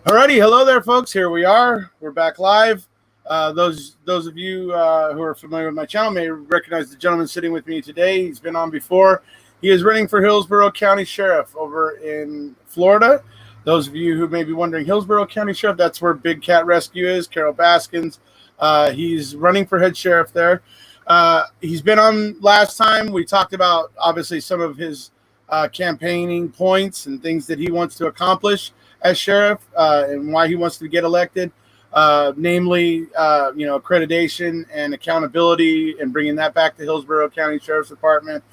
Alrighty, hello there, folks. Here we are. We're back live. Those of you who are familiar with my channel may recognize the gentleman sitting with me today. He's been on before. He is running for Hillsborough County Sheriff over in Florida. Those of you who may be wondering, Hillsborough County Sheriff, that's where Big Cat Rescue is, Carole Baskins. He's running for head sheriff there. He's been on last time. We talked about, obviously, some of his campaigning points and things that he wants to accomplish as sheriff and why he wants to get elected, namely, accreditation and accountability and bringing that back to Hillsborough County Sheriff's Department.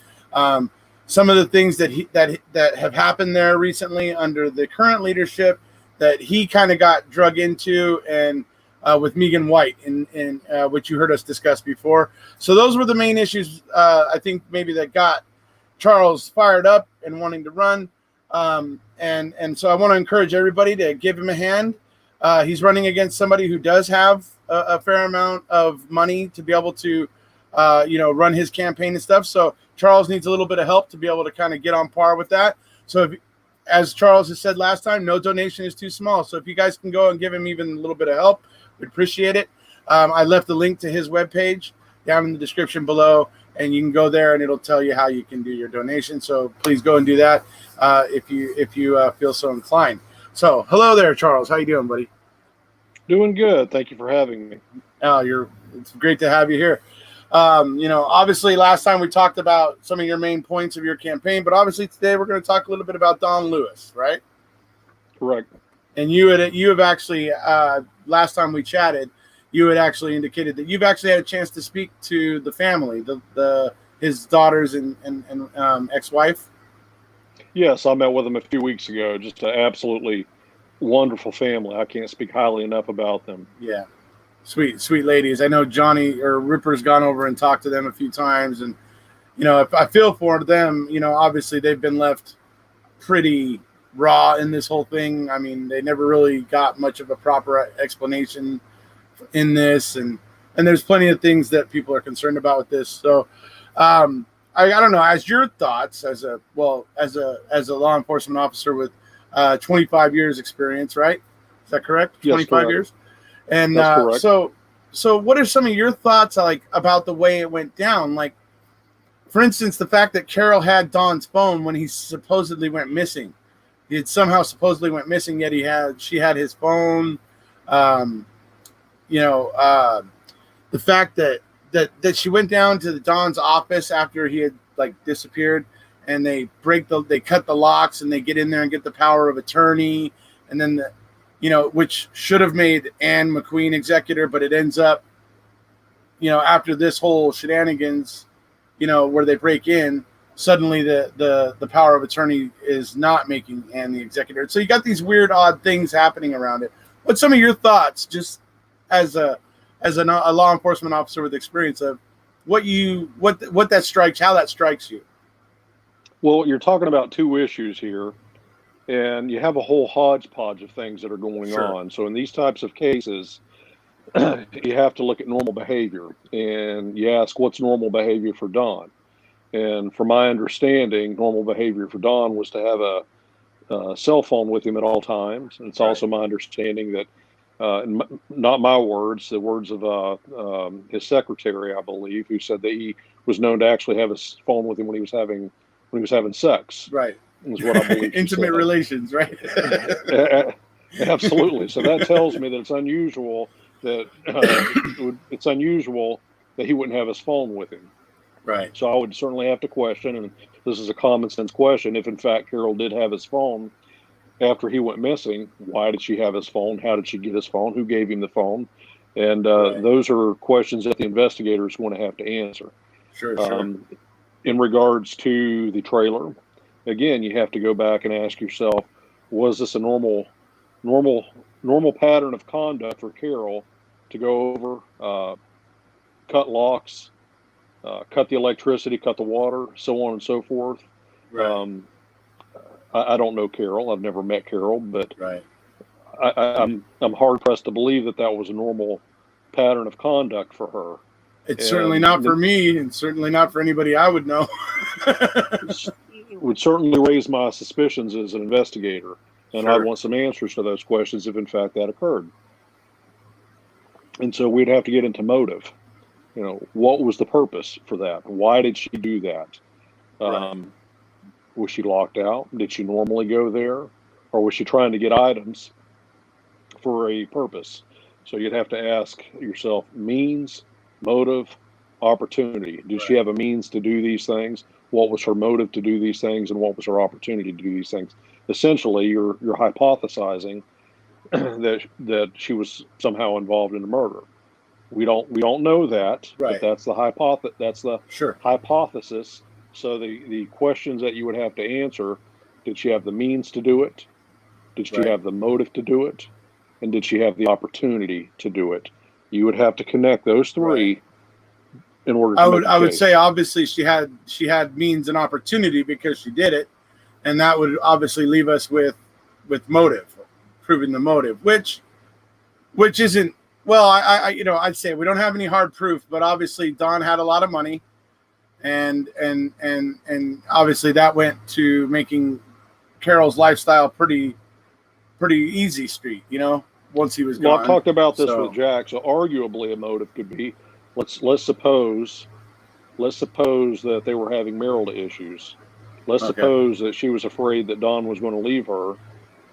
Some of the things that have happened there recently under the current leadership that he kind of got drug into, and with Megan White, in which you heard us discuss before. So those were the main issues, I think, maybe that got Charles fired up and wanting to run. And so I want to encourage everybody to give him a hand. He's running against somebody who does have a fair amount of money to be able to, run his campaign and stuff. So Charles needs a little bit of help to be able to kind of get on par with that. So as Charles has said last time, no donation is too small. So if you guys can go and give him even a little bit of help, we'd appreciate it. I left the link to his webpage down in the description below, and you can go there and it'll tell you how you can do your donation. So please go and do that if you feel so inclined. So hello there, Charles. How you doing, buddy? Doing good. Thank you for having me. It's great to have you here. Obviously last time we talked about some of your main points of your campaign, but obviously today we're going to talk a little bit about Don Lewis, right? Correct. And you have actually last time we chatted, you had actually indicated that you've actually had a chance to speak to the family, his daughters and ex-wife. Yes, I met with them a few weeks ago. Just an absolutely wonderful family. I can't speak highly enough about them. Yeah, sweet ladies. I know Johnny or Ripper's gone over and talked to them a few times, and if I feel for them, obviously they've been left pretty raw in this whole thing. I mean, they never really got much of a proper explanation in this, and there's plenty of things that people are concerned about with this. So I don't know, as your thoughts as a law enforcement officer with 25 years experience, right? Is that correct? Yes, 25 correct. years. And That's correct. So what are some of your thoughts about the way it went down? Like, for instance, the fact that Carole had Don's phone when he supposedly went missing. He had somehow supposedly went missing, yet she had his phone. The fact that she went down to Don's office after he had disappeared, and they cut the locks and they get in there and get the power of attorney, and then which should have made Ann McQueen executor, but it ends up, after this whole shenanigans, where they break in, suddenly the power of attorney is not making Ann the executor. So you got these weird, odd things happening around it. What's some of your thoughts, just as a law enforcement officer with experience, of how that strikes you? Well, you're talking about two issues here, and you have a whole hodgepodge of things that are going on. So in these types of cases, you have to look at normal behavior, and you ask, what's normal behavior for Don? And from my understanding, normal behavior for Don was to have a cell phone with him at all times. And it's also my understanding that, not my words, the words of his secretary, I believe, who said that he was known to actually have his phone with him when he was having sex. Right. Is what I believe. Intimate relations, right? Absolutely. So that tells me that it's unusual that he wouldn't have his phone with him. Right. So I would certainly have to question, and this is a common sense question, if in fact Carole did have his phone after he went missing, why did she have his phone? How did she get his phone? Who gave him the phone? And those are questions that the investigator is going to have to answer. Sure. In regards to the trailer, again, you have to go back and ask yourself, was this a normal pattern of conduct for Carole to go over, cut locks, cut the electricity, cut the water, so on and so forth? Right. I don't know Carole. I've never met Carole, but right. I'm hard pressed to believe that was a normal pattern of conduct for her. It's certainly not for me, and certainly not for anybody I would know. Would certainly raise my suspicions as an investigator. And Sure. I'd want some answers to those questions if, in fact, that occurred. And so we'd have to get into motive. What was the purpose for that? Why did she do that? Right. Was she locked out? Did she normally go there? Or was she trying to get items for a purpose? So you'd have to ask yourself means, motive, opportunity. Did she Right. have a means to do these things? What was her motive to do these things, and what was her opportunity to do these things? Essentially, you're hypothesizing that she was somehow involved in a murder. We don't know that, but Right. that's the Sure. hypothesis. So the questions that you would have to answer: did she have the means to do it? Did she Right. have the motive to do it? And did she have the opportunity to do it? You would have to connect those three Right. in order to make a I would case. say obviously she had means and opportunity because she did it, and that would obviously leave us with motive, proving the motive, which isn't well. I'd say we don't have any hard proof, but obviously Don had a lot of money, and obviously that went to making Carole's lifestyle pretty easy street. Once he was Well, I've gone. talked about this with So Jack. So arguably, a motive could be let's suppose that they were having marital issues. Let's okay. suppose that she was afraid that Don was going to leave her,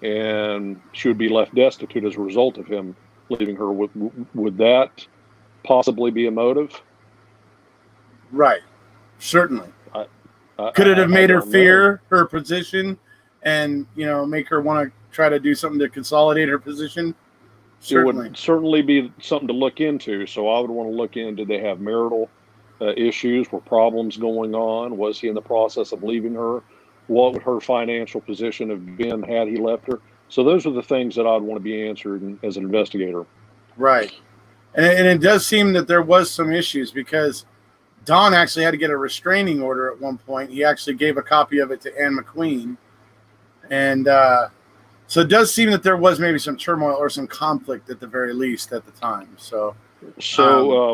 and she would be left destitute as a result of him leaving her. Would that possibly be a motive? Right. Certainly. I, Could it have I made her don't know. fear her position and make her want to try to do something to consolidate her position? Certainly. It would certainly be something to look into. So I would want to look in, did they have marital issues? Were problems going on? Was he in the process of leaving her? What would her financial position have been had he left her? So those are the things that I'd want to be answered as an investigator. Right. And it does seem that there was some issues because Don actually had to get a restraining order at one point. He actually gave a copy of it to Anne McQueen. And so it does seem that there was maybe some turmoil or some conflict at the very least at the time. So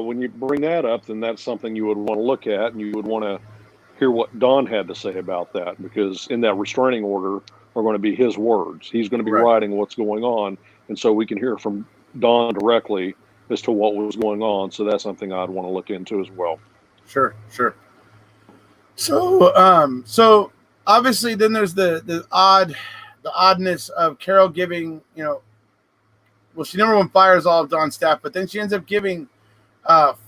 when you bring that up, then that's something you would want to look at, and you would want to hear what Don had to say about that, because in that restraining order are going to be his words. He's going to be Right. writing what's going on, and so we can hear from Don directly as to what was going on. So that's something I'd want to look into as well. Sure. So obviously then there's the oddness of Carole giving, well, she number one fires all of Don's staff, but then she ends up giving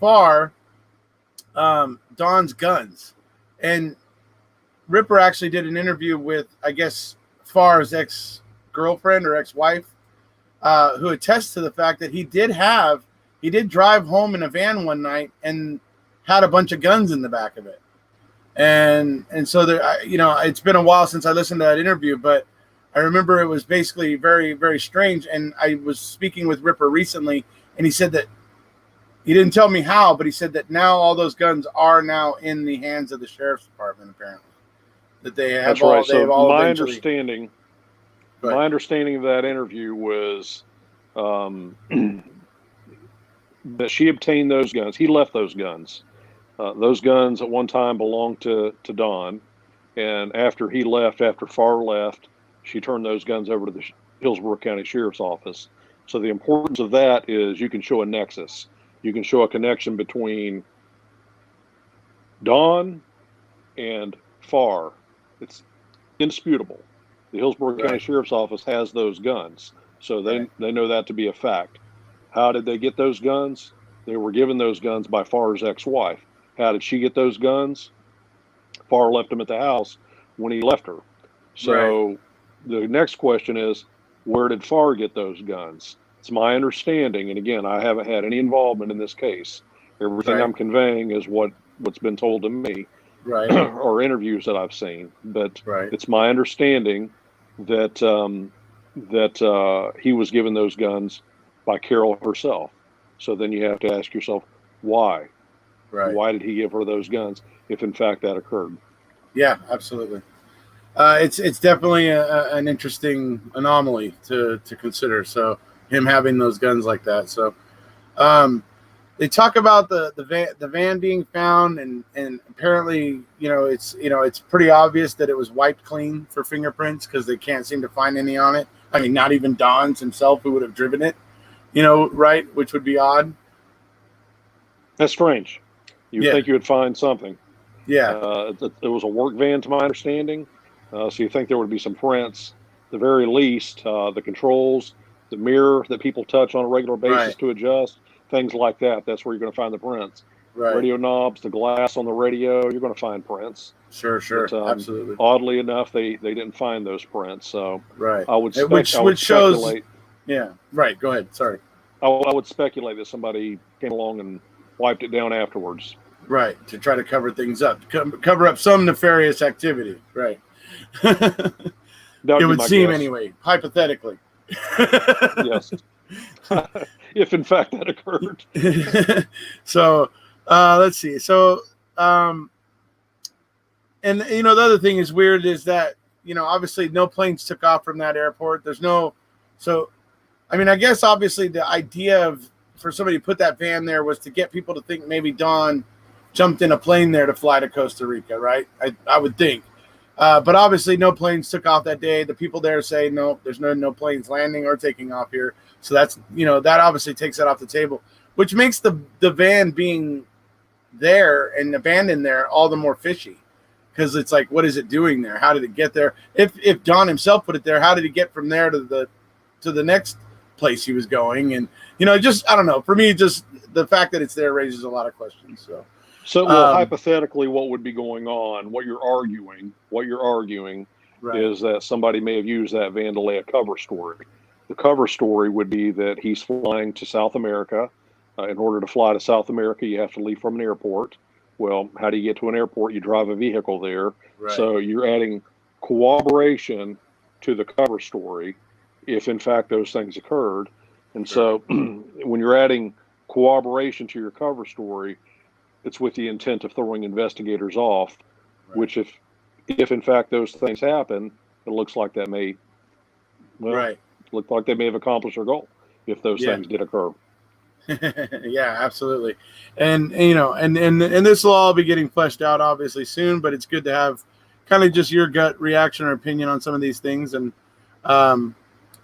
Farr Don's guns. And Ripper actually did an interview with, I guess, Farr's ex-girlfriend or ex-wife, who attests to the fact that he did drive home in a van one night and had a bunch of guns in the back of it. And so there, it's been a while since I listened to that interview, but I remember it was basically very, very strange. And I was speaking with Ripper recently, and he said that he didn't tell me how, but he said that now all those guns are now in the hands of the sheriff's department, apparently. That they have That's all, right. they have So all my eventually... understanding of that interview was that she obtained those guns. He left those guns. Those guns at one time belonged to Don, and after Farr left, she turned those guns over to the Hillsborough County Sheriff's Office. So the importance of that is you can show a nexus. You can show a connection between Don and Farr. It's indisputable. The Hillsborough County Sheriff's Office has those guns, so they know that to be a fact. How did they get those guns? They were given those guns by Farr's ex-wife. How did she get those guns? Farr left them at the house when he left her. So the next question is, where did Farr get those guns? It's my understanding, and again, I haven't had any involvement in this case. Everything I'm conveying is what's been told to me, or interviews that I've seen. But it's my understanding that he was given those guns by Carole herself. So then you have to ask yourself, why? Why did he give her those guns if in fact that occurred? Yeah, absolutely. It's definitely an interesting anomaly to consider. So him having those guns like that. So they talk about the van being found, and apparently, it's pretty obvious that it was wiped clean for fingerprints because they can't seem to find any on it. I mean, not even Don's himself, who would have driven it, right? Which would be odd. That's strange. You'd think you would find something. Yeah. It was a work van, to my understanding. So you think there would be some prints, at the very least, the controls, the mirror that people touch on a regular basis to adjust, things like that. That's where you're going to find the prints. Right. Radio knobs, the glass on the radio, you're going to find prints. Sure, but, absolutely. Oddly enough, they didn't find those prints. So I would speculate. Shows. Yeah. Right. Go ahead. Sorry. I would speculate that somebody came along and wiped it down afterwards. Right, to try to cover things up, cover up some nefarious activity. Right. It would seem guess. Anyway, hypothetically. Yes. If in fact that occurred. So, let's see. So, and the other thing is weird is that, obviously no planes took off from that airport. I guess obviously the idea for somebody to put that van there was to get people to think maybe Don jumped in a plane there to fly to Costa Rica, right? I would think. But obviously no planes took off that day. The people there say, no, there's no planes landing or taking off here. So that's, that obviously takes that off the table, which makes the van being there and abandoned there all the more fishy. Because it's like, what is it doing there? How did it get there? If Don himself put it there, how did he get from there to the next place he was going? And, I don't know. For me, just the fact that it's there raises a lot of questions. So hypothetically, what would be going on? What you're arguing is that somebody may have used that van to lay a cover story. The cover story would be that he's flying to South America. In order to fly to South America, you have to leave from an airport. Well, how do you get to an airport? You drive a vehicle there. Right. So you're adding corroboration to the cover story if, in fact, those things occurred. And so when you're adding corroboration to your cover story, it's with the intent of throwing investigators off, which if in fact those things happen, it looks like that may look like they may have accomplished their goal if those things did occur. Yeah, absolutely. And and this will all be getting fleshed out obviously soon, but it's good to have kind of just your gut reaction or opinion on some of these things. And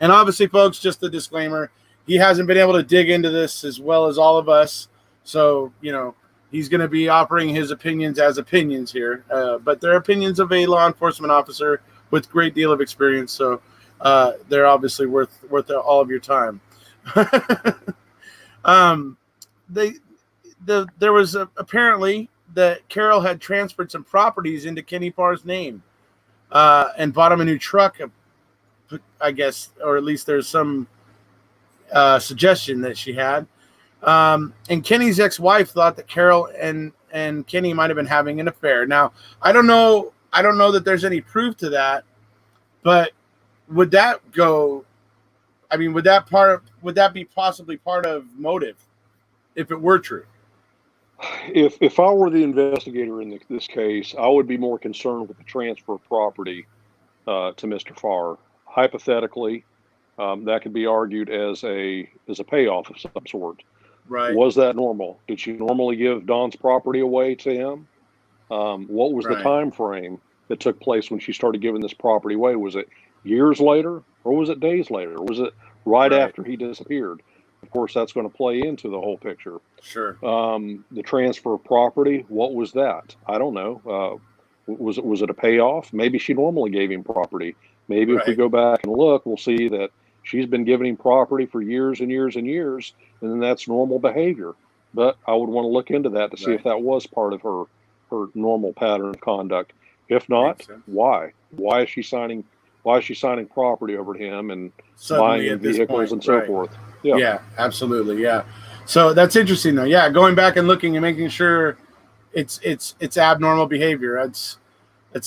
obviously, folks, just the disclaimer, he hasn't been able to dig into this as well as all of us. So, he's going to be offering his opinions as opinions here, but they're opinions of a law enforcement officer with a great deal of experience. So they're obviously worth all of your time. There was apparently that Carole had transferred some properties into Kenny Parr's name and bought him a new truck, I guess, or at least there's some suggestion that she had. And Kenny's ex-wife thought that Carole and Kenny might have been having an affair. Now, I don't know that there's any proof to that, but would that be possibly part of motive if it were true? If I were the investigator in this case, I would be more concerned with the transfer of property to Mr. Farr. Hypothetically, that could be argued as a payoff of some sort. Right. Was that normal? Did she normally give Don's property away to him? What was the time frame that took place when she started giving this property away? Was it years later, or was it days later? Or was it right after he disappeared? Of course, that's going to play into the whole picture. Sure. The transfer of property, what was that? I don't know. Was it a payoff? Maybe she normally gave him property. Maybe if we go back and look, we'll see that she's been giving him property for years and years and years, and then that's normal behavior. But I would want to look into that to see if that was part of her normal pattern of conduct. If not, why? Why is she signing property over to him and buying vehicles and so forth? Yeah, absolutely. Yeah. So that's interesting though. Yeah, going back and looking and making sure it's abnormal behavior. It's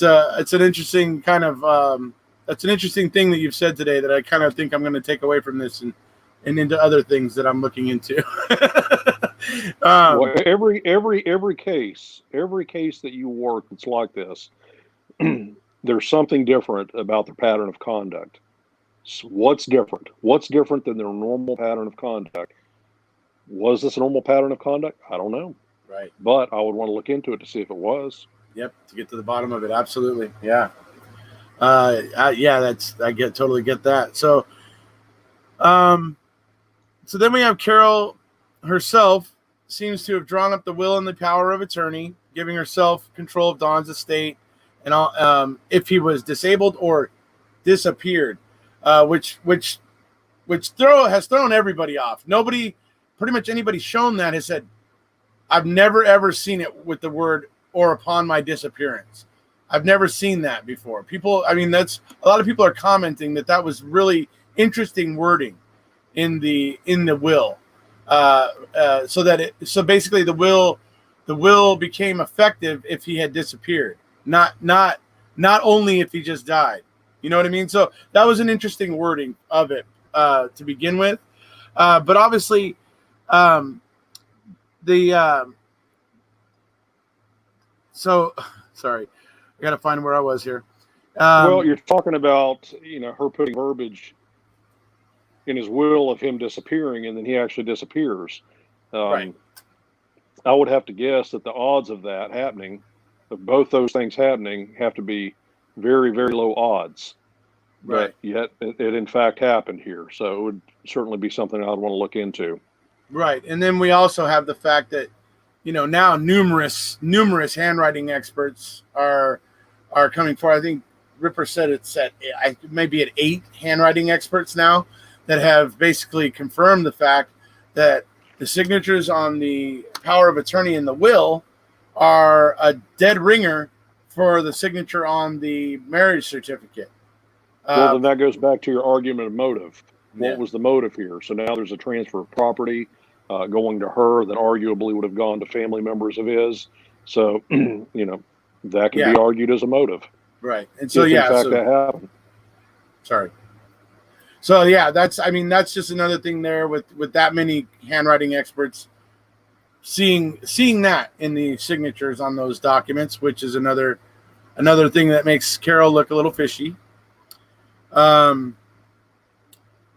an interesting kind of that's an interesting thing that you've said today that I kind of think I'm going to take away from this and into other things that I'm looking into. Well, every case that you work that's like this, there's something different about their pattern of conduct. So what's different? What's different than their normal pattern of conduct? Was this a normal pattern of conduct? I don't know. Right. But I would want to look into it to see if it was. Yep. To get to the bottom of it. Absolutely. Yeah. Totally get that. So, so then we have Carole herself seems to have drawn up the will and the power of attorney, giving herself control of Don's estate and all, if he was disabled or disappeared, which has thrown everybody off. Nobody, pretty much anybody shown that has said, I've never ever seen it with the word or upon my disappearance. I've never seen that before. People, I mean, that's a lot of people are commenting that was really interesting wording in the will. So basically the will became effective if he had disappeared, not only if he just died. You know what I mean? So that was an interesting wording of it to begin with. But obviously, so sorry, I got to find where I was here. Well, you're talking about, her putting verbiage in his will of him disappearing, and then he actually disappears. Right. I would have to guess that the odds of that happening, of both those things happening, have to be very, very low odds. Right. But yet it in fact happened here. So it would certainly be something I'd want to look into. Right. And then we also have the fact that, now numerous handwriting experts are coming forward. I think Ripper said it's maybe at 8 handwriting experts now that have basically confirmed the fact that the signatures on the power of attorney in the will are a dead ringer for the signature on the marriage certificate. Well, then that goes back to your argument of motive. What was the motive here? So now there's a transfer of property going to her that arguably would have gone to family members of his. So, that can be argued as a motive. Right. And so, if in fact that happened. Sorry. So, that's just another thing there with that many handwriting experts seeing that in the signatures on those documents, which is another thing that makes Carole look a little fishy.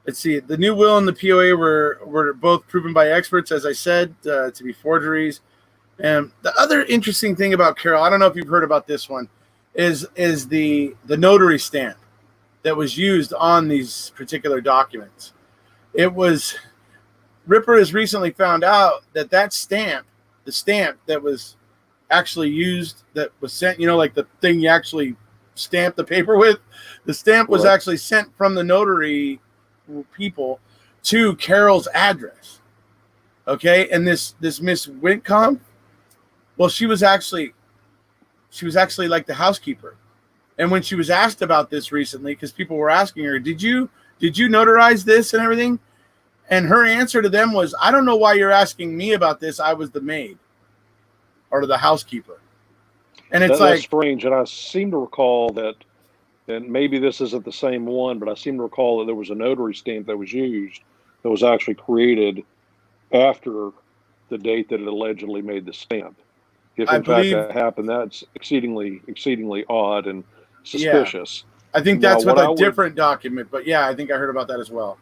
Let's see. The new will and the POA were both proven by experts, as I said, to be forgeries. And the other interesting thing about Carole, I don't know if you've heard about this one, is the notary stamp that was used on these particular documents. Ripper has recently found out that stamp, the stamp that was actually used, that was sent, like the thing you actually stamp the paper with, the stamp was actually sent from the notary people to Carole's address. Okay. And this Miss Wincombe, well, she was actually like the housekeeper. And when she was asked about this recently, because people were asking her, did you notarize this and everything? And her answer to them was, I don't know why you're asking me about this. I was the maid or the housekeeper. And that's strange. And I seem to recall that, and maybe this isn't the same one, but I seem to recall that there was a notary stamp that was used that was actually created after the date that it allegedly made the stamp. If in fact that happened, that's exceedingly odd and suspicious. Yeah. I think that's with a different document, but I think I heard about that as well.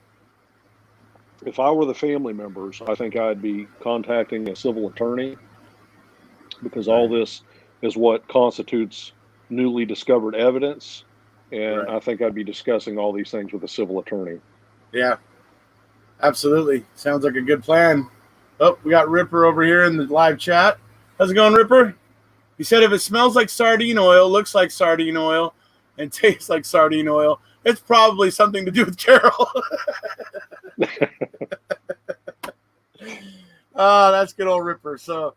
If I were the family members, I think I'd be contacting a civil attorney, because all this is what constitutes newly discovered evidence. And I think I'd be discussing all these things with a civil attorney. Yeah, absolutely. Sounds like a good plan. Oh, we got Ripper over here in the live chat. How's it going, Ripper? He said if it smells like sardine oil, looks like sardine oil, and tastes like sardine oil, it's probably something to do with Carole. Oh, that's good old Ripper. So,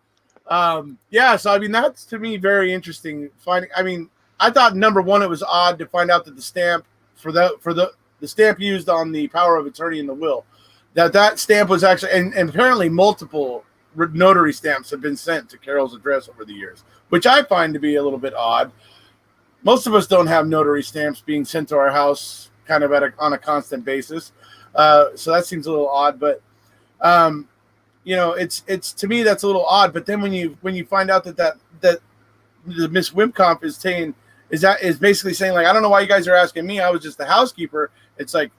that's to me very interesting. I thought number one, it was odd to find out that the stamp for the stamp used on the power of attorney in the will, that stamp was actually, and apparently multiple notary stamps have been sent to Carole's address over the years, which I find to be a little bit odd. Most of us don't have notary stamps being sent to our house kind of on a constant basis. So that seems a little odd, but it's to me, that's a little odd. But then when you find out that the Miss Wimpcomp is saying, is basically saying, like, I don't know why you guys are asking me. I was just the housekeeper. It's like,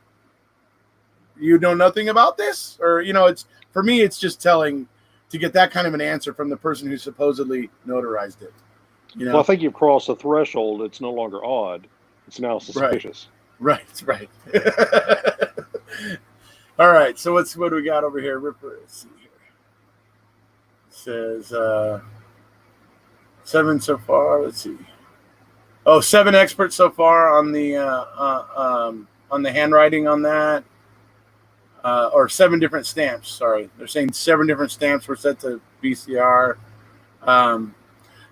you know nothing about this? Or, it's, for me, it's just telling to get that kind of an answer from the person who supposedly notarized it. Well, I think you've crossed the threshold. It's no longer odd. It's now suspicious. Right. All right. So what do we got over here? Ripper, let's see here. It says 7 so far. Let's see. Oh, 7 experts so far on the handwriting on that. Or 7 different stamps. Sorry, they're saying 7 different stamps were set to BCR.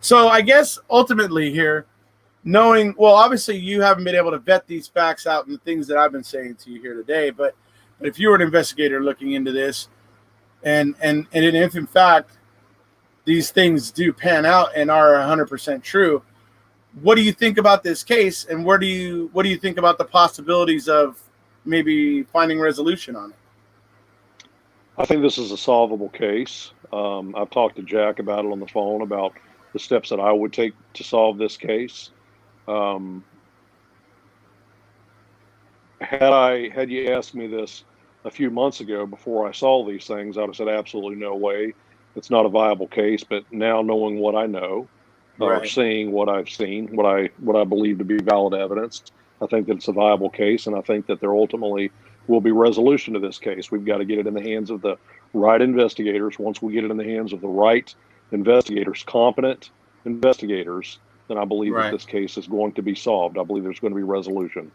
So I guess ultimately here, obviously you haven't been able to vet these facts out and the things that I've been saying to you here today, but if you were an investigator looking into this, and if in fact these things do pan out and are 100% true, what do you think about this case, and what do you think about the possibilities of maybe finding resolution on it? I think this is a solvable case. I've talked to Jack about it on the phone about the steps that I would take to solve this case. Had you asked me this a few months ago before I saw these things, I would have said absolutely no way. It's not a viable case. But now, knowing what I know, or seeing what I've seen, what I believe to be valid evidence, I think that it's a viable case, and I think that there ultimately will be resolution to this case. We've got to get it in the hands of the right investigators. Once we get it in the hands of the right investigators, competent investigators, then I believe that this case is going to be solved. I believe there's going to be resolution.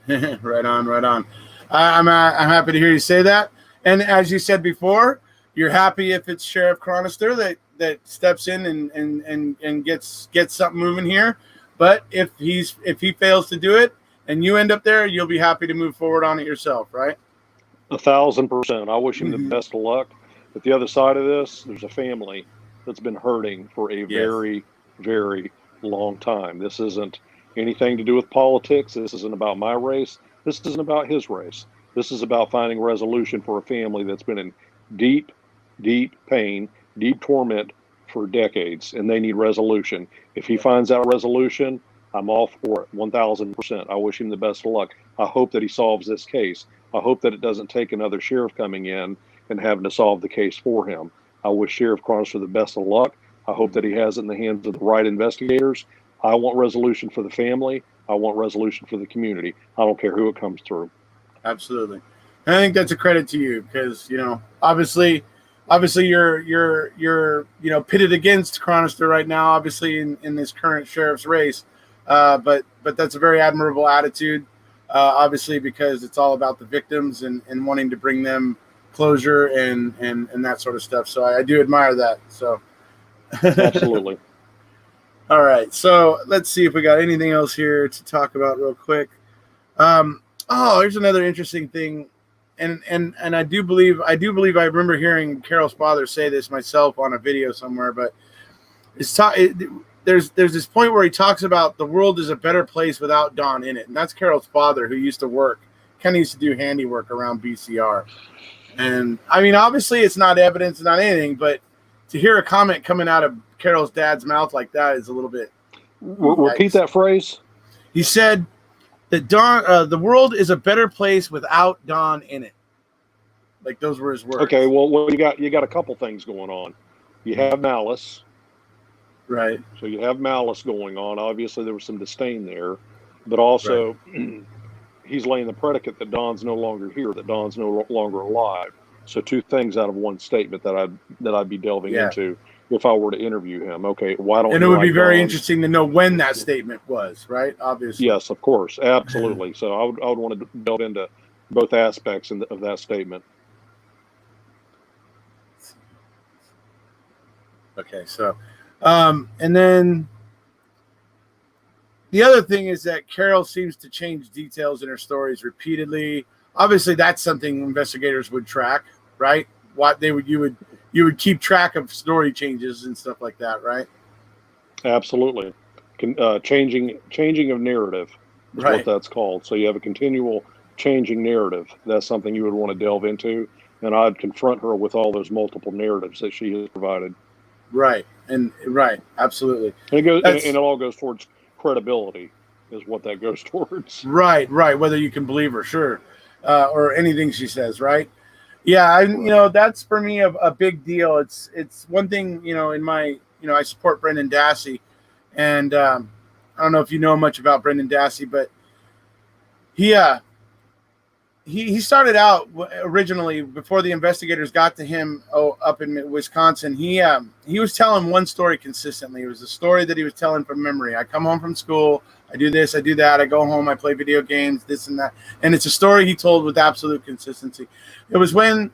Right on. I'm happy to hear you say that. And as you said before, you're happy if it's Sheriff Chronister that steps in and gets something moving here. But if he fails to do it and you end up there, you'll be happy to move forward on it yourself, right? 1,000%. I wish him the best of luck. But the other side of this, there's a family that's been hurting for a very, very long time. This isn't anything to do with politics. This isn't about my race. This isn't about his race. This is about finding resolution for a family that's been in deep, deep pain, deep torment for decades, and they need resolution. If he finds that resolution, I'm all for it, 1,000%. I wish him the best of luck. I hope that he solves this case. I hope that it doesn't take another sheriff coming in and having to solve the case for him. I wish Sheriff Chronister the best of luck. I hope that he has it in the hands of the right investigators. I want resolution for the family. I want resolution for the community. I don't care who it comes through. Absolutely. And I think that's a credit to you because, obviously you're pitted against Chronister right now, obviously in this current sheriff's race. But that's a very admirable attitude, obviously, because it's all about the victims and wanting to bring them closure and that sort of stuff. So I do admire that. So absolutely. All right. So let's see if we got anything else here to talk about real quick. Here's another interesting thing. And I do believe I remember hearing Carole's father say this myself on a video somewhere, but there's this point where he talks about the world is a better place without Don in it. And that's Carole's father, who used to do handiwork around BCR. And I mean, obviously it's not evidence, not anything, but to hear a comment coming out of Carole's dad's mouth like that is a little bit. Repeat that phrase. He said that the world is a better place without Don in it. Like, those were his words. Okay, well, you got a couple things going on. You have malice. Right. So you have malice going on. Obviously, there was some disdain there, but also he's laying the predicate that Don's no longer here, that Don's no longer alive. So 2 things out of one statement that I'd be delving into if I were to interview him. Okay, why don't? And it would be very interesting to know when that statement was, right? Obviously. Yes, of course, absolutely. So I would want to delve into both aspects of that statement. Okay, so, and then the other thing is that Carole seems to change details in her stories repeatedly. Obviously, that's something investigators would track, right? You would keep track of story changes and stuff like that, right? Absolutely. Changing of narrative is what that's called. So you have a continual changing narrative. That's something you would want to delve into, and I'd confront her with all those multiple narratives that she has provided. Right. Absolutely. And it all goes towards credibility, is what that goes towards. Right. Whether you can believe her, sure. or anything she says, right? Yeah, that's for me a big deal. It's one thing, in my, I support Brendan Dassey, and I don't know if you know much about Brendan Dassey, but he he started out originally before the investigators got to him up in Wisconsin. He was telling one story consistently. It was a story that he was telling from memory. I come home from school, I do this, I do that, I go home, I play video games, this and that. And it's a story he told with absolute consistency. It was when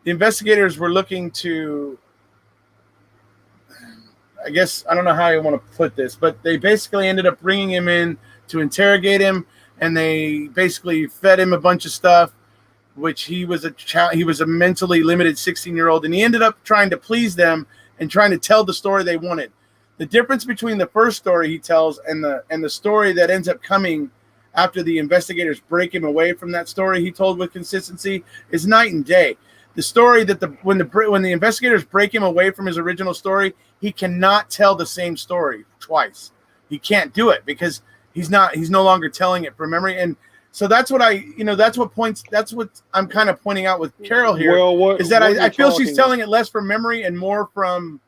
the investigators were looking to, I guess, I don't know how you want to put this, but they basically ended up bringing him in to interrogate him, and they basically fed him a bunch of stuff, which he was a mentally limited 16-year-old, and he ended up trying to please them and trying to tell the story they wanted. The difference between the first story he tells and the story that ends up coming after the investigators break him away from that story he told with consistency is night and day. The story that when the investigators break him away from his original story, he cannot tell the same story twice. He can't do it because he's no longer telling it from memory. And so that's what that's what I'm kind of pointing out with Carole here, is that I feel she's telling it less from memory and more from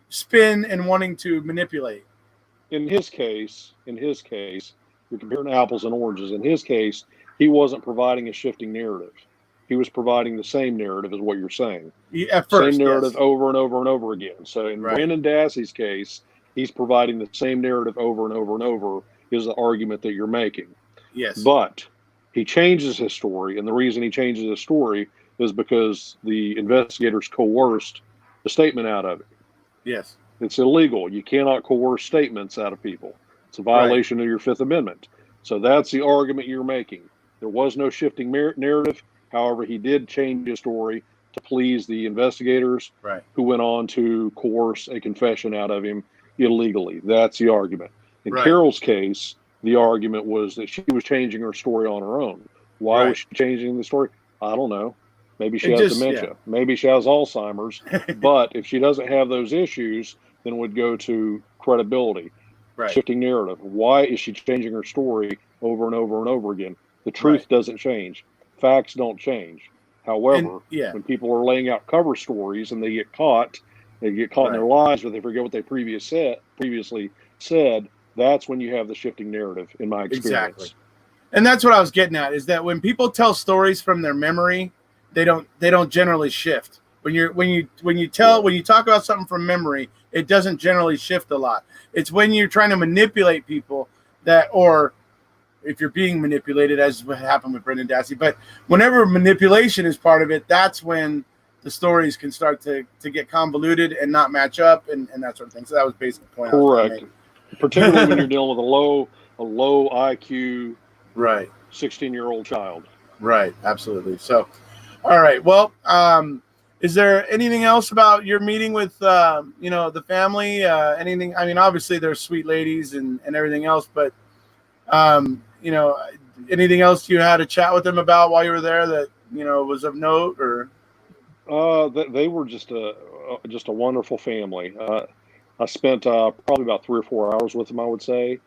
spin and wanting to manipulate. In his case, you're comparing apples and oranges. In his case, he wasn't providing a shifting narrative. He was providing the same narrative, is what you're saying. At first, same narrative, yes. Over and over and over again. So in Brendan Dassey's case, he's providing the same narrative over and over and over, is the argument that you're making. Yes. But he changes his story, and the reason he changes his story is because the investigators coerced the statement out of it. Yes. It's illegal. You cannot coerce statements out of people. It's a violation of your Fifth Amendment. So that's the argument you're making. There was no shifting narrative. However, he did change his story to please the investigators, who went on to coerce a confession out of him illegally. That's the argument. In Carole's case, the argument was that she was changing her story on her own. Why was she changing the story? I don't know. Maybe she has dementia. Yeah. Maybe she has Alzheimer's. But if she doesn't have those issues, then it would go to credibility, shifting narrative. Why is she changing her story over and over and over again? The truth doesn't change. Facts don't change. However, when people are laying out cover stories and they get caught in their lies, but they forget what they previously said, that's when you have the shifting narrative, in my experience. Exactly. And that's what I was getting at, is that when people tell stories from their memory, they don't generally shift. When you talk about something from memory, it doesn't generally shift a lot. It's when you're trying to manipulate people or if you're being manipulated, as what happened with Brendan Dassey. But whenever manipulation is part of it, that's when the stories can start to get convoluted and not match up and that sort of thing. So that was basically the point. Correct. Particularly when you're dealing with a low IQ, 16-year-old child. Right. Absolutely. So, all right. Well, is there anything else about your meeting with, the family? Anything? I mean, obviously they're sweet ladies and everything else, but, anything else you had to chat with them about while you were there that, was of note, or? They were just a wonderful family. I spent probably about 3 or 4 hours with them, I would say.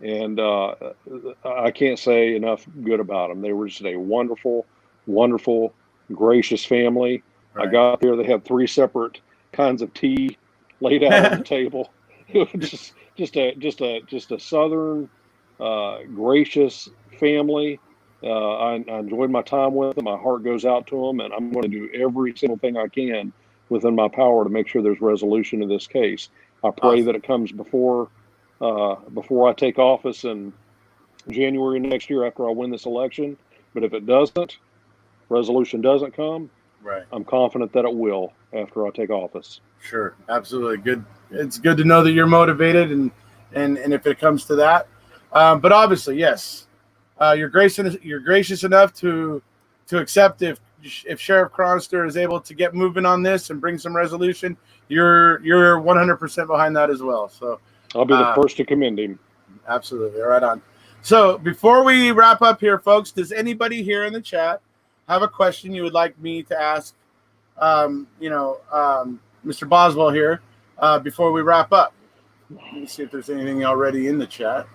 And I can't say enough good about them. They were just a wonderful, wonderful, gracious family. I got there, they had 3 separate kinds of tea laid out on the table. It was just a Southern, gracious family. I enjoyed my time with them. My heart goes out to them, and I'm going to do every single thing I can within my power to make sure there's resolution to this case. I pray that it comes before I take office in January next year after I win this election. But if it doesn't, resolution doesn't come, I'm confident that it will after I take office. Sure, absolutely. Good. It's good to know that you're motivated, and if it comes to that, but obviously, yes, you're gracious enough to accept if Sheriff Chronister is able to get moving on this and bring some resolution. You're 100% behind that as well. So I'll be the first to commend him. Absolutely, right on. So before we wrap up here, folks, does anybody here in the chat have a question you would like me to ask, Mr. Boswell here, before we wrap up? Let me see if there's anything already in the chat.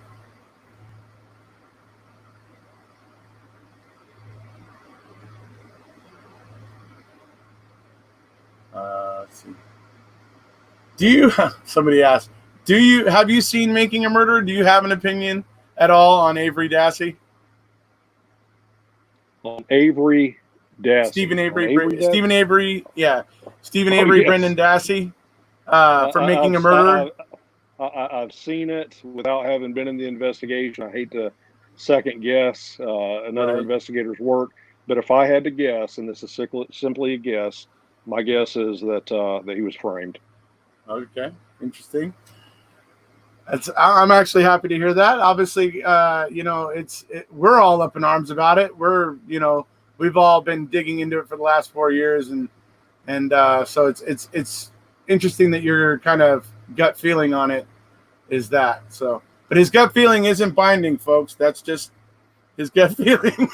Do you? Somebody asked. Have you seen Making a Murderer? Do you have an opinion at all on Avery Dassey? On Avery Dassey. Stephen Avery. Yeah. Stephen Avery, Yes. Brendan Dassey for Making a Murderer. I've seen it without having been in the investigation. I hate to second guess another investigator's work, but if I had to guess, and this is simply a guess, my guess is that he was framed. Okay, interesting. I'm actually happy to hear that. Obviously, we're all up in arms about it. We've all been digging into it for the last 4 years, and so it's interesting that your kind of gut feeling on it is that. So, but his gut feeling isn't binding, folks. That's just his gut feeling.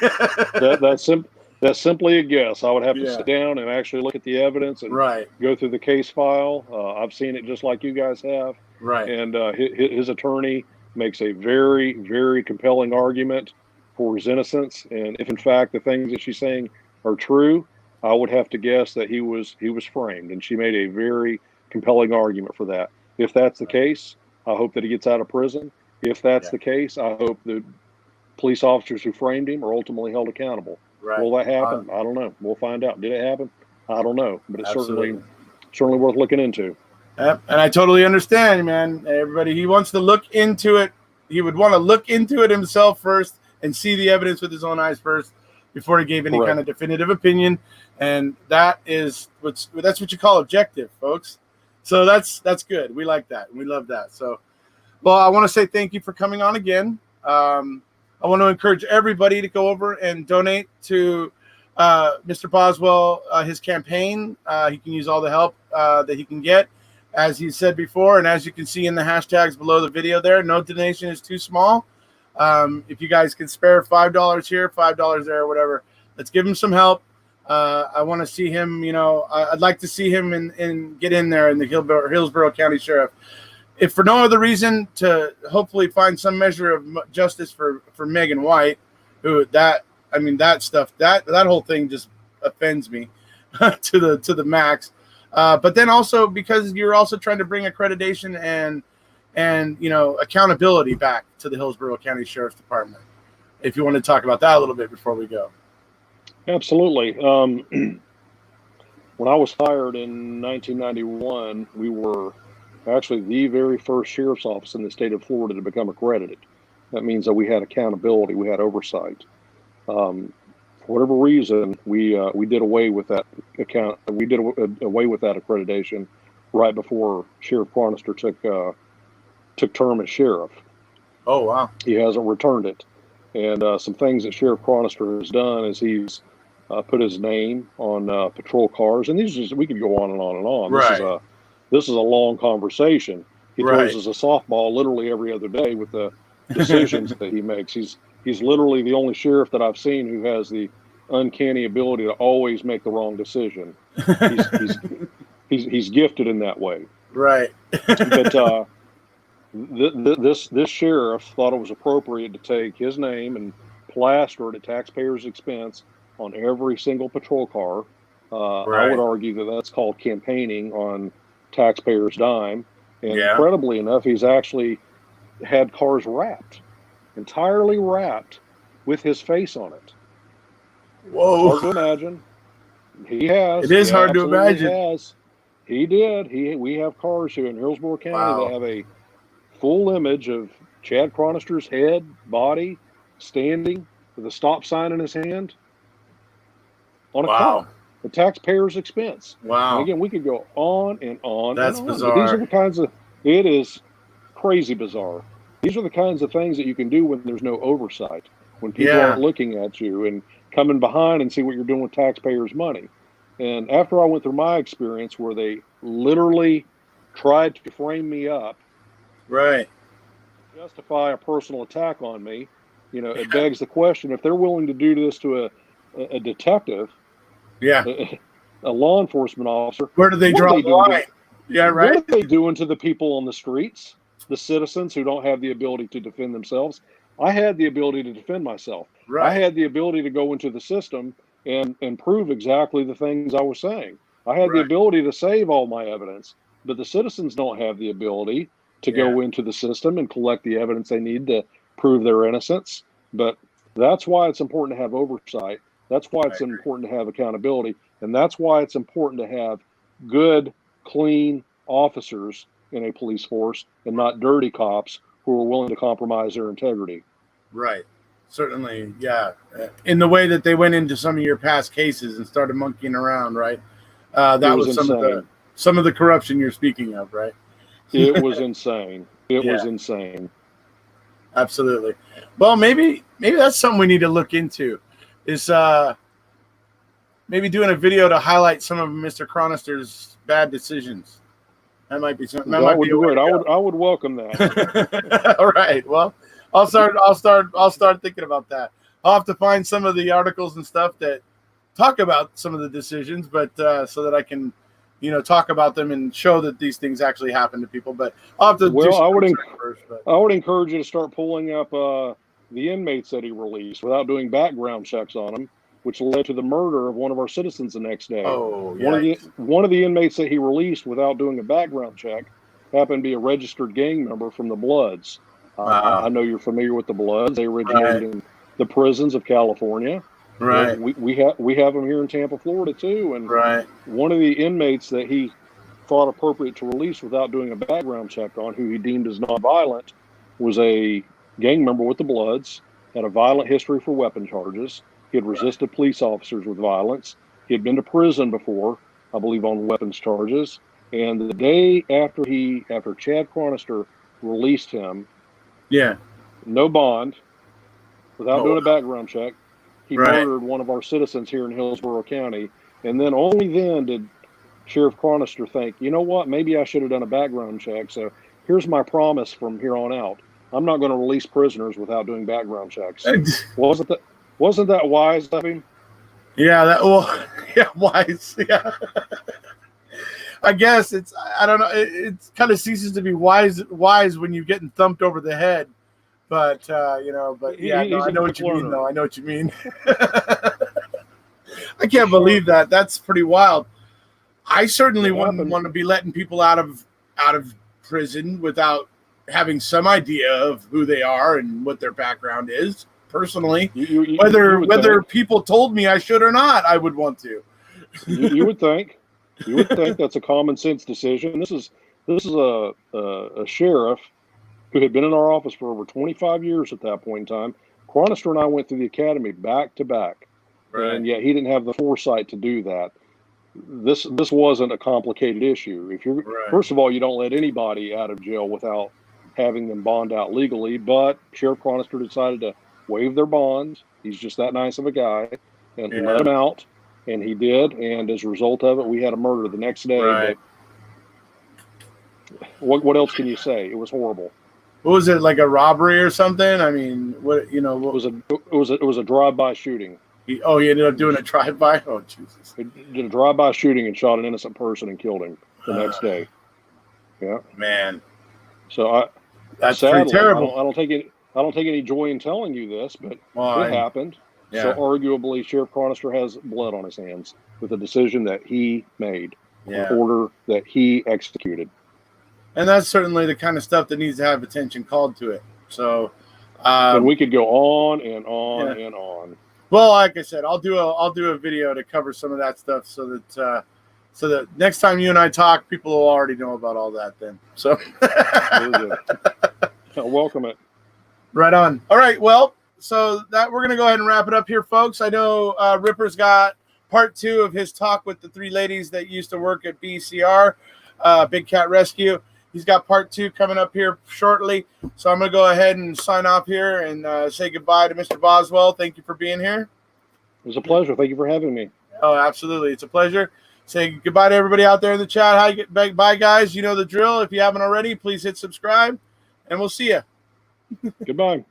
That's simply a guess. I would have to sit down and actually look at the evidence and go through the case file. I've seen it just like you guys have. Right. And his attorney makes a very, very compelling argument for his innocence. And if in fact the things that she's saying are true, I would have to guess that he was framed. And she made a very compelling argument for that. If that's the case, I hope that he gets out of prison. If that's the case, I hope the police officers who framed him are ultimately held accountable. Right. Will that happen? I don't know. We'll find out. Did it happen? I don't know. But it's certainly worth looking into. Yep. And I totally understand, man. Everybody, he wants to look into it. He would want to look into it himself first and see the evidence with his own eyes first before he gave any kind of definitive opinion. And that's what you call objective, folks. So that's good. We like that. We love that. So, well, I want to say thank you for coming on again. I want to encourage everybody to go over and donate to Mr. Boswell, his campaign. He can use all the help that he can get. As he said before, and as you can see in the hashtags below the video there, no donation is too small. If you guys can spare $5 here, $5 there, whatever, let's give him some help. I want to see him, I'd like to see him get in there in the Hillsborough County Sheriff. If for no other reason, to hopefully find some measure of justice for Megan White, that whole thing just offends me to the max. But then also because you're also trying to bring accreditation and accountability back to the Hillsborough County Sheriff's Department. If you want to talk about that a little bit before we go. Absolutely. When I was hired in 1991, we were actually the very first sheriff's office in the state of Florida to become accredited. That means that we had accountability, we had oversight. For whatever reason, we did away with that account. We did away with that accreditation right before Sheriff Chronister took term as sheriff. Oh wow! He hasn't returned it, and some things that Sheriff Chronister has done is he's put his name on patrol cars, and we could go on and on and on. Right. This is a long conversation. He throws us a softball literally every other day with the decisions that he makes. He's literally the only sheriff that I've seen who has the uncanny ability to always make the wrong decision. He's gifted in that way. Right. But this sheriff thought it was appropriate to take his name and plaster it at taxpayers' expense on every single patrol car. I would argue that that's called campaigning on taxpayers' dime. And incredibly enough, he's actually had cars entirely wrapped with his face on it. Whoa. Hard to imagine. He has. It is hard to imagine. He did. We have cars here in Hillsborough County that have a full image of Chad Chronister's head, body, standing with a stop sign in his hand on a car. The taxpayer's expense. Wow. And again, we could go on and on. That's and on. bizarre. But these are the kinds of, it is crazy bizarre. These are the kinds of things that you can do when there's no oversight, when people aren't looking at you and coming behind and see what you're doing with taxpayers' money. And after I went through my experience where they literally tried to frame me up, justify a personal attack on me, it begs the question, if they're willing to do this to a detective, a law enforcement officer, where do they draw the line? What are they doing to the people on the streets, the citizens who don't have the ability to defend themselves? I had the ability to defend myself. I had the ability to go into the system and prove exactly the things I was saying. I had the Right. ability to save all my evidence, but the citizens don't have the ability to go into the system and collect the evidence they need to prove their innocence. But that's why it's important to have oversight. That's why it's important to have accountability. And that's why it's important to have good, clean officers in a police force and not dirty cops who are willing to compromise their integrity. Right. Certainly, yeah. In the way that they went into some of your past cases and started monkeying around, right? That was insane. some of the corruption you're speaking of, right? It was insane. It Yeah. was insane. Absolutely. Well, maybe that's something we need to look into. Is maybe doing a video to highlight some of Mr. Chronister's bad decisions. That might be something. That would be great. I would welcome that. All right. Well, I'll start thinking about that. I'll have to find some of the articles and stuff that talk about some of the decisions, but so that I can, talk about them and show that these things actually happen to people. But I'll have to. Well, I would encourage you to start pulling up the inmates that he released without doing background checks on them, which led to the murder of one of our citizens the next day. Oh, one of the inmates that he released without doing a background check happened to be a registered gang member from the Bloods. I know you're familiar with the Bloods. They originated in the prisons of California. Right. We have them here in Tampa, Florida too. And one of the inmates that he thought appropriate to release without doing a background check on, who he deemed as nonviolent, was a gang member with the Bloods, had a violent history for weapon charges. He had resisted police officers with violence. He had been to prison before, I believe, on weapons charges. And the day after Chad Chronister released him, no bond, without doing a background check, he murdered one of our citizens here in Hillsborough County. And then only then did Sheriff Chronister think, you know what, maybe I should have done a background check. So here's my promise from here on out. I'm not going to release prisoners without doing background checks. Wasn't that wise of him? Yeah, wise. Yeah. I guess I don't know. It kind of ceases to be wise when you're getting thumped over the head. But, I know what you mean, though. I know what you mean. I can't believe that. That's pretty wild. I certainly wouldn't want to be letting people out of prison without having some idea of who they are and what their background is. Personally, whether people told me I should or not, I would want to. You would think that's a common sense decision. This is a sheriff who had been in our office for over 25 years at that point in time. Chronister and I went through the academy back to back, and yet he didn't have the foresight to do that. This wasn't a complicated issue. If you're first of all, you don't let anybody out of jail without having them bond out legally. But Sheriff Chronister decided to waive their bonds. He's just that nice of a guy, and let him out, and he did. And as a result of it, we had a murder the next day. But what else can you say? It was horrible. What was it, like a robbery or something? I mean, It was a drive-by shooting. He ended up doing a drive-by. Oh, Jesus! He did a drive-by shooting and shot an innocent person and killed him the next day. Yeah, man. So that's sadly, pretty terrible. I don't take any joy in telling you this, but it happened. Yeah. So arguably, Sheriff Chronister has blood on his hands with a decision that he made, an order that he executed. And that's certainly the kind of stuff that needs to have attention called to it. So, and we could go on and on and on. Well, like I said, I'll do a video to cover some of that stuff, so that next time you and I talk, people will already know about all that. Then, so welcome it. Right on. All right. Well, so that we're gonna go ahead and wrap it up here, folks. I know Ripper's got part 2 of his talk with the 3 ladies that used to work at BCR, Big Cat Rescue. He's got part 2 coming up here shortly. So I'm going to go ahead and sign off here and say goodbye to Mr. Boswell. Thank you for being here. It was a pleasure. Thank you for having me. Oh, absolutely. It's a pleasure. Say goodbye to everybody out there in the chat. Bye, guys. You know the drill. If you haven't already, please hit subscribe, and we'll see you. Goodbye.